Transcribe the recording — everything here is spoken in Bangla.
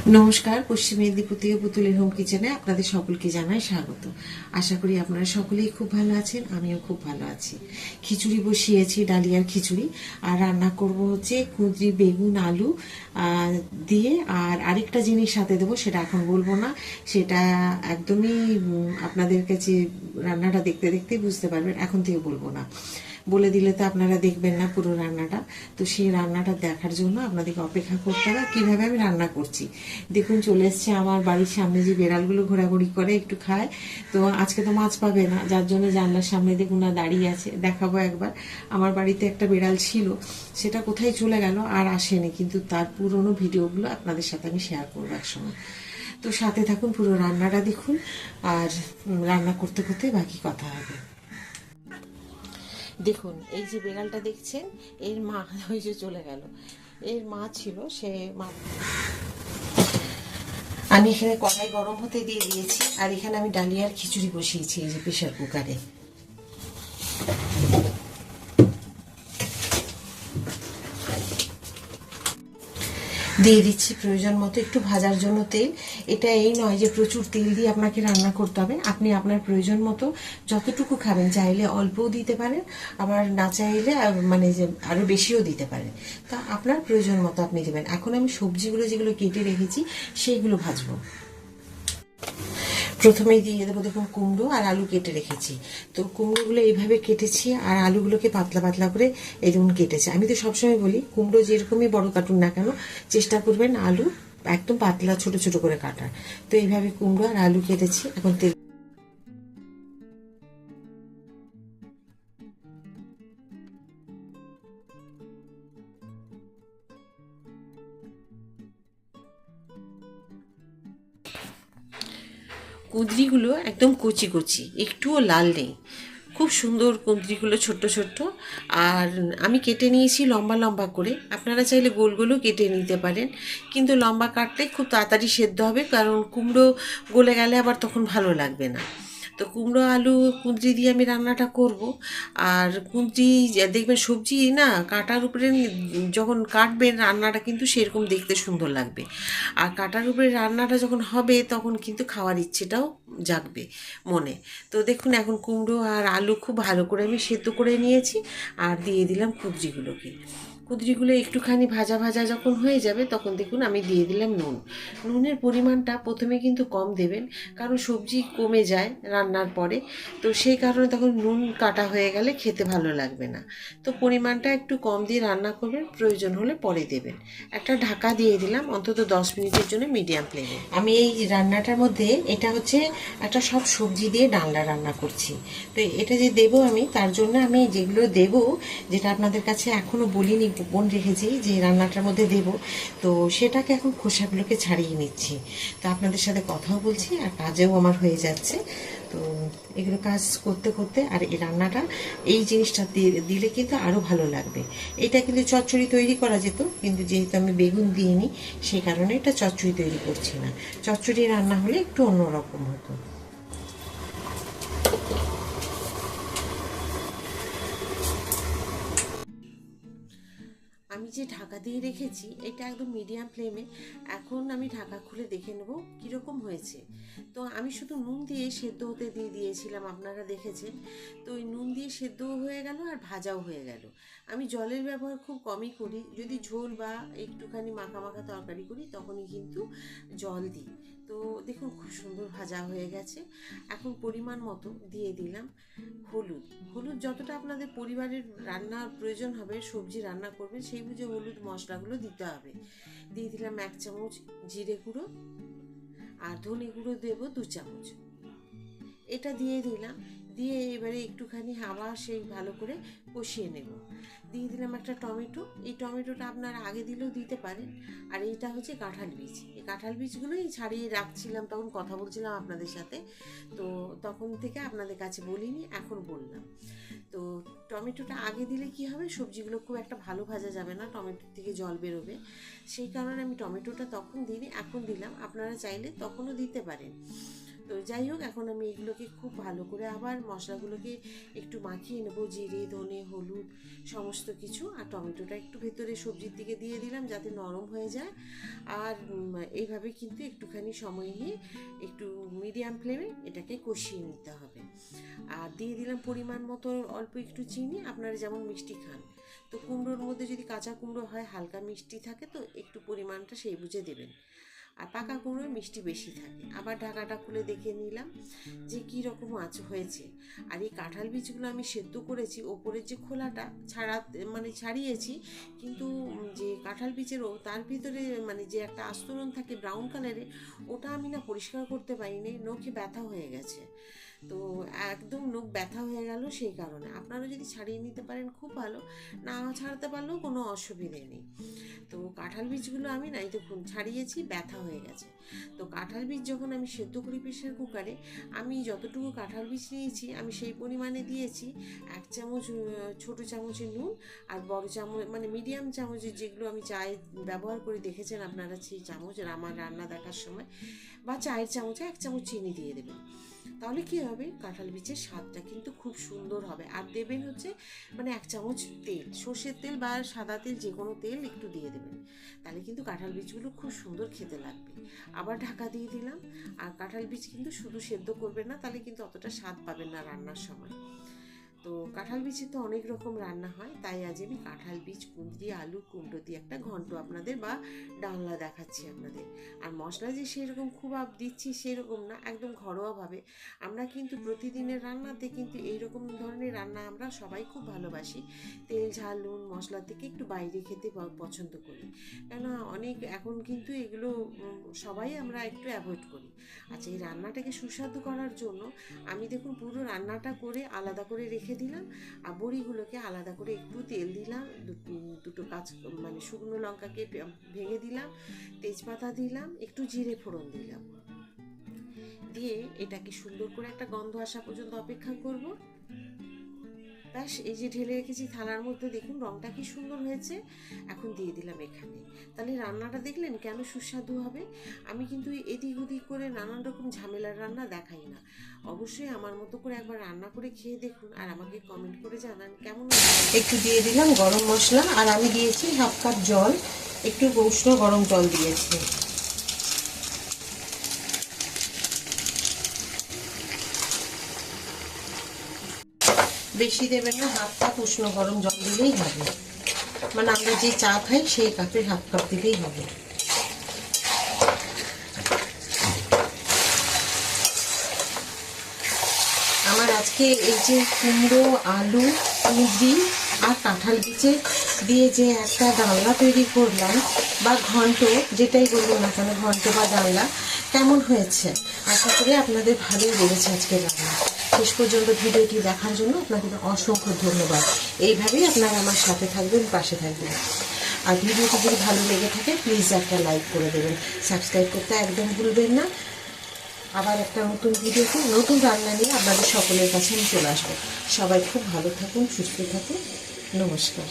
নমস্কার, পশ্চিম মেদিনীপুর থেকে পুতুলের হোম কিচেনে আপনাদের সকলকে জানাই স্বাগত। আশা করি আপনারা সকলেই খুব ভালো আছেন, আমিও খুব ভালো আছি। খিচুড়ি বসিয়েছি, ডালিয়ার খিচুড়ি, আর রান্না করব হচ্ছে কুঁদরি, বেগুন, আলু দিয়ে। আর আরেকটা জিনিস সাথে দেবো, সেটা এখন বলবো না, সেটা একদমই আপনাদের কাছে রান্নাটা দেখতে দেখতেই বুঝতে পারবেন, এখন থেকে বলবো না। বলে দিলে তো আপনারা দেখবেন না পুরো রান্নাটা। তো সেই রান্নাটা দেখার জন্য আপনাদেরকে অপেক্ষা করতে হবে কিভাবে আমি রান্না করছি। দেখুন, চলে এসছে আমার বাড়ির সামনে যে বেড়ালগুলো ঘোরাঘুরি করে, একটু খায়। তো আজকে তো মাছ পাবে না, যার জন্য জানলার সামনে দেখুন না দাঁড়িয়ে আছে। দেখাবো একবার, আমার বাড়িতে একটা বেড়াল ছিল, সেটা কোথায় চলে গেল আর আসেনি, কিন্তু তার পুরোনো ভিডিওগুলো আপনাদের সাথে আমি শেয়ার করবো একসময়। তো সাথে থাকুন, পুরো রান্নাটা দেখুন, আর রান্না করতে করতে বাকি কথা হবে। দেখুন, এই যে বেড়ালটা দেখছেন, এর মা ওই যে চলে গেল, এর মা ছিল, সে মা। আমি এখানে কড়াই গরম হতে দিয়ে দিয়েছি, আর এখানে আমি ডালিয়ার খিচুড়ি বসিয়েছি এই যে প্রেশার কুকারে। দিয়ে দিচ্ছি প্রয়োজন মতো একটু ভাজার জন্য তেল। এটা এই নয় যে প্রচুর তেল দিয়ে আপনাকে রান্না করতে হবে, আপনি আপনার প্রয়োজন মতো যতটুকু খাবেন, চাইলে অল্পও দিতে পারেন, আবার না চাইলে মানে যে আরো বেশিও দিতে পারেন। তা আপনার প্রয়োজন মতো আপনি দেবেন। এখন আমি সবজিগুলো যেগুলো কেটে রেখেছি সেইগুলো ভাজবো। প্রথমেই দিয়ে দেবো, দেখুন কুমড়ো আর আলু কেটে রেখেছি। তো কুমড়োগুলো এইভাবে কেটেছি, আর আলুগুলোকে পাতলা পাতলা করে এরকম কেটেছি। আমি তো সবসময় বলি, কুমড়ো যেরকমই বড় কাটুন না কেন, চেষ্টা করবেন আলু একদম পাতলা ছোট ছোট করে কাটার। তো এইভাবে কুমড়ো আর আলু কেটেছি। এখন তেল, কুঁদরিগুলো একদম কচি কচি, একটুও লাল নেই, খুব সুন্দর কুঁদরিগুলো, ছোট্ট ছোট্ট। আর আমি কেটে নিয়েছি লম্বা লম্বা করে, আপনারা চাইলে গোল গোলও কেটে নিতে পারেন, কিন্তু লম্বা কাটলে খুব তাড়াতাড়ি সেদ্ধ হবে, কারণ কুমড়ো গলে গেলে আবার তখন ভালো লাগবে না। তো কুমড়ো আলু কুঁদরি দিয়ে আমি রান্নাটা করব। আর কুঁদরি দেখবেন সবজি না কাটার উপরে যখন কাটবেন, রান্নাটা কিন্তু সেরকম দেখতে সুন্দর লাগবে। আর কাটার উপরে রান্নাটা যখন হবে, তখন কিন্তু খাওয়ার ইচ্ছেটাও জাগবে মনে। তো দেখুন, এখন কুমড়ো আর আলু খুব ভালো করে আমি সেদ্ধ করে নিয়েছি, আর দিয়ে দিলাম কুঁদরিগুলোকে। কুঁদরিগুলো একটুখানি ভাজা ভাজা যখন হয়ে যাবে, তখন দেখুন আমি দিয়ে দিলাম নুন। নুনের পরিমাণটা প্রথমে কিন্তু কম দেবেন, কারণ সবজি কমে যায় রান্নার পরে। তো সেই কারণে তখন নুন কাটা হয়ে গেলে খেতে ভালো লাগবে না। তো পরিমাণটা একটু কম দিয়ে রান্না করবেন, প্রয়োজন হলে পরে দেবেন। একটা ঢাকা দিয়ে দিলাম অন্তত 10 মিনিটের জন্য মিডিয়াম ফ্লেমে। আমি এই রান্নাটার মধ্যে, এটা হচ্ছে একটা সব সবজি দিয়ে ডালনা রান্না করছি। তো এটা যে দেবো আমি, তার জন্য আমি যেগুলো দেবো, যেটা আপনাদের কাছে এখনো বলিনি, গোপন রেখেছি যে রান্নাটার মধ্যে দেব, তো সেটাকে এখন খোসাগুলোকে ছাড়িয়ে নিচ্ছি। তো আপনাদের সাথে কথাও বলছি আর কাজেও আমার হয়ে যাচ্ছে। তো এগুলো কাজ করতে করতে, আর এই রান্নাটা এই জিনিসটা দিলে কিন্তু আরও ভালো লাগবে। এটা কিন্তু চচ্চড়ি তৈরি করা যেত, কিন্তু যেহেতু আমি বেগুন দিইনি, সেই কারণে এটা চচ্চড়ি তৈরি করছি না। চচ্চড়ি রান্না হলে একটু অন্যরকম হতো। আমি যে ঢাকা দিয়ে রেখেছি, এটা একদম মিডিয়াম ফ্লেমে। এখন আমি ঢাকা খুলে দেখে নেব কীরকম হয়েছে। তো আমি শুধু নুন দিয়ে সেদ্ধ হতে দিয়ে দিয়েছিলাম, আপনারা দেখেছেন। তো ওই নুন দিয়ে সেদ্ধও হয়ে গেল আর ভাজাও হয়ে গেল। আমি জলের ব্যবহার খুব কমই করি, যদি ঝোল বা একটুখানি মাখা মাখা তরকারি করি, তখনই কিন্তু জল দিই। তো দেখুন, খুব সুন্দর ভাজা হয়ে গেছে। এখন পরিমাণ মতো দিয়ে দিলাম হলুদ। হলুদ যতটা আপনাদের পরিবারের রান্নার প্রয়োজন হবে, সবজি রান্না করবেন, সেই বুঝে হলুদ মশলাগুলো দিতে হবে। দিয়ে দিলাম 1 চামচ জিরে গুঁড়ো, আর ধনে গুঁড়ো দেবো 2 চামচ। এটা দিয়ে দিলাম, দিয়ে এবারে একটুখানি আবার সেই ভালো করে কষিয়ে নেব। দিয়ে দিলাম একটা টমেটো। এই টমেটোটা আপনারা আগে দিলেও দিতে পারেন। আর এইটা হচ্ছে কাঁঠাল বীজ, এই কাঁঠাল বীজগুলোই ছাড়িয়ে রাখছিলাম, তখন কথা বলছিলাম আপনাদের সাথে, তো তখন থেকে আপনাদের কাছে বলিনি, এখন বললাম। তো টমেটোটা আগে দিলে কি হবে, সবজিগুলো খুব একটা ভালো ভাজা যাবে না, টমেটোর থেকে জল বেরোবে। সেই কারণে আমি টমেটোটা তখন দিইনি, এখন দিলাম। আপনারা চাইলে তখনও দিতে পারেন। তো যাই হোক, এখন আমি এগুলোকে খুব ভালো করে আবার মশলাগুলোকে একটু মাখিয়ে নেবো, জিরে, ধনে, হলুদ সমস্ত কিছু, আর টমেটোটা একটু ভেতরে সবজির দিকে দিয়ে দিলাম যাতে নরম হয়ে যায়। আর এইভাবে কিন্তু একটুখানি সময় নিয়ে একটু মিডিয়াম ফ্লেমে এটাকে কষিয়ে নিতে হবে। আর দিয়ে দিলাম পরিমাণ মতো অল্প একটু চিনি, আপনারা যেমন মিষ্টি খান। তো কুমড়োর মধ্যে যদি কাঁচা কুমড়ো হয় হালকা মিষ্টি থাকে, তো একটু পরিমাণটা সেই বুঝে দেবেন। আর পাকা কুমড়োর মিষ্টি বেশি থাকে। আবার ঢাকাটা খুলে দেখে নিলাম যে কী রকম হয়েছে। আর এই কাঁঠাল বীজগুলো আমি সেদ্ধ করেছি, ওপরের যে খোলাটা ছাড়িয়েছি, কিন্তু যে কাঁঠাল বীজেরও তার ভিতরে যে একটা আস্তরণ থাকে ব্রাউন কালারের, ওটা আমি না পরিষ্কার করতে পারিনি, নখে ব্যথা হয়ে গেছে। তো একদম নখ ব্যথা হয়ে গেল। সেই কারণে আপনারা যদি ছাড়িয়ে নিতে পারেন খুব ভালো, না ছাড়াতে পারলেও কোনো অসুবিধে নেই। তো কাঁঠাল বীজগুলো আমি নাই দেখুন ছাড়িয়েছি, ব্যথা হয়ে গেছে। তো কাঁঠাল বীজ যখন আমি সেদ্ধ করি প্রেশার কুকারে, আমি যতটুকু কাঁঠাল বীজ নিয়েছি আমি সেই পরিমাণে দিয়েছি 1 চামচ ছোটো চামচের নুন, আর বড় চামচ মিডিয়াম চামচের যেগুলো আমি চায়ে ব্যবহার করে দেখেছেন আপনারা, সেই চামচ আমার রান্না দেখার সময়, বা চায়ের চামচে 1 চামচ চিনি দিয়ে দেবেন। তাহলে কী হবে, কাঁঠাল বীজের স্বাদটা কিন্তু খুব সুন্দর হবে। আর দেবেন হচ্ছে 1 চামচ তেল, সর্ষের তেল বা সাদা তেল, যে কোনো তেল একটু দিয়ে দেবেন, তাহলে কিন্তু কাঁঠাল বীজগুলো খুব সুন্দর খেতে লাগবে। আবার ঢাকা দিয়ে দিলাম। আর কাঁঠাল বীজ কিন্তু শুধু সেদ্ধ করবেন না, তাহলে কিন্তু অতটা স্বাদ পাবেন না রান্নার সময়। তো কাঁঠাল বীজে তো অনেক রকম রান্না হয়, তাই আজ আমি কাঁঠাল বীজ, কুঁদরি, আলু, কুমড়ো দিয়ে একটা ঘন্ট আপনাদের বা ডালনা দেখাচ্ছি আপনাদের। আর মশলা যে সেরকম খুব দিচ্ছি সেরকম না, একদম ঘরোয়াভাবে। আমরা কিন্তু প্রতিদিনের রান্নাতে কিন্তু এইরকম ধরনের রান্না আমরা সবাই খুব ভালোবাসি। তেল, ঝাল, নুন, মশলা থেকে একটু বাইরে খেতে পছন্দ করি, কেননা এখন কিন্তু এগুলো সবাই আমরা একটু অ্যাভয়েড করি। আচ্ছা, এই রান্নাটাকে সুস্বাদু করার জন্য আমি দেখুন পুরো রান্নাটা করে আলাদা করে রেখে দিলাম। আর বড়িগুলোকে আলাদা করে একটু তেল দিলাম, দুটো শুকনো লঙ্কাকে ভেঙে দিলাম, তেজপাতা দিলাম, একটু জিরে ফোড়ন দিলাম, দিয়ে এটাকে সুন্দর করে একটা গন্ধ আসা পর্যন্ত অপেক্ষা করব। ব্যাস, এই যে ঢেলে রেখেছি থালার মধ্যে, দেখুন রংটা কি সুন্দর হয়েছে। এখন দিয়ে দিলাম এখানে। তাহলে রান্নাটা দেখলেন কেন সুস্বাদু হবে। আমি কিন্তু এদিক ওদিক করে নানান রকম ঝামেলার রান্না দেখাই না। অবশ্যই আমার মতো করে একবার রান্না করে খেয়ে দেখুন, আর আমাকে কমেন্ট করে জানান কেমন। একটু দিয়ে দিলাম গরম মশলা, আর আমি দিয়েছি 1/2 কাপ জল, একটু উষ্ণ গরম জল দিয়েছি। বেশি দেবেন না, 1/2 কাপ উষ্ণ গরম জল দিলেই হবে। আমরা যে চা খাই সেই কাপের 1/2 কাপ দিলেই হবে। আমার আজকে এই যে কুমড়ো, আলু, কুঁদরি আর কাঁঠাল বীজে দিয়ে যে একটা ডালনা তৈরি করলাম, বা ঘন্ট যেটাই বলবো না কেন, ঘন্ট বা ডালনা, কেমন হয়েছে? আশা করি আপনাদের ভালোই লেগেছে আজকে রান্না। শেষ পর্যন্ত ভিডিওটি দেখার জন্য আপনাদের অসংখ্য ধন্যবাদ। এইভাবেই আপনারা আমার সাথে থাকবেন, পাশে থাকবেন। আর ভিডিওটি যদি ভালো লেগে থাকে প্লিজ একটা লাইক করে দেবেন, সাবস্ক্রাইব করতে একদম ভুলবেন না। আবার একটা নতুন ভিডিওতে নতুন রান্না নিয়ে আপনাদের সকলের কাছে আমি চলে আসবো। সবাই খুব ভালো থাকুন, সুস্থ থাকুন। নমস্কার।